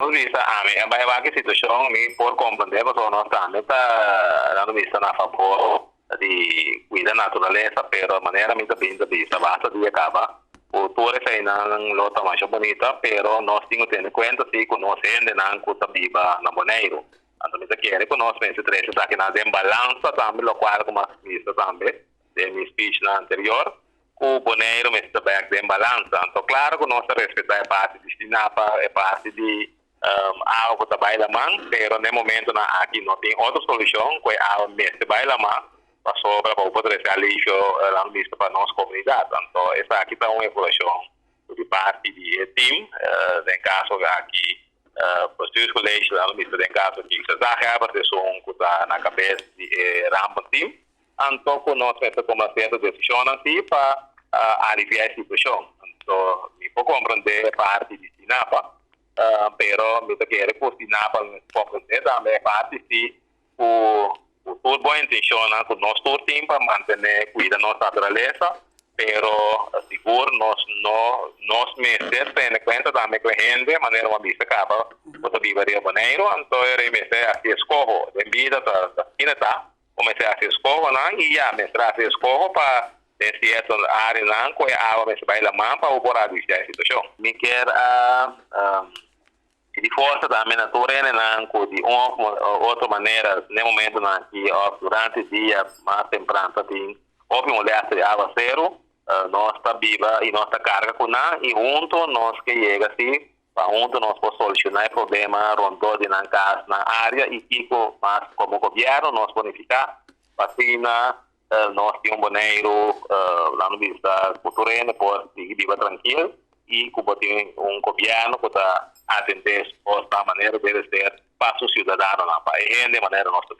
Non vista a me, vai qualche situazione mi può comprendere che sono stante l'hanno vista a favore di guida naturalezza per maniera mi da vista basta di acaba o tuore sei na lotta ma bonita però non stiamo tenendo conto si conoscende nan cosa viva na boneiro anto mi da chiede conoscenze tre sta che na den balanza tambe lo quale come visto tambe de mi speech na anterior o boneiro mi sta back den balanza anto claro conosce rispettare parte destinata e parte di algo que trabalha a mão, pero no momento aqui não tem outra solução, que é algo que trabalha a mão, para sobra para poder ser alívio lá no lista para nossa comunidade. Então, essa aqui está uma evolução de parte de time, em caso aqui, para os colégios lá no lista, em caso que se dá a proteção que está na cabeça de rampa time, então, nós temos que tomar certa decisão assim para aliviar a situação. Então, me pode compreender a parte de Sinapa, pero mi quiere cocinar para un poco de también parte si por buena intención con nuestro tiempo para mantener cuidar nuestra naturaleza pero seguro nos meses en cuenta también que la gente de manera más vista capa porque vive de boneiro entonces me se así escojo de vida hasta está como se hace escojo y ya me trae escojo para de cierto área que agua me se va la mano para operar esta situación me queda di força da natureza não de outra maneira no momento aqui durante o dia mais temprano tem houve alerta de água zero nós está viva e nossa carga com e junto nós que chega assim para junto nós podemos solucionar o problema rondou de na casa na área e fico mas como governo nós bonificar vacina nós temos boneiro lá no vista cultural pode viver tranquilo e como tem governo que está atender esta maneira deve ser para o cidadão na país de maneira nossa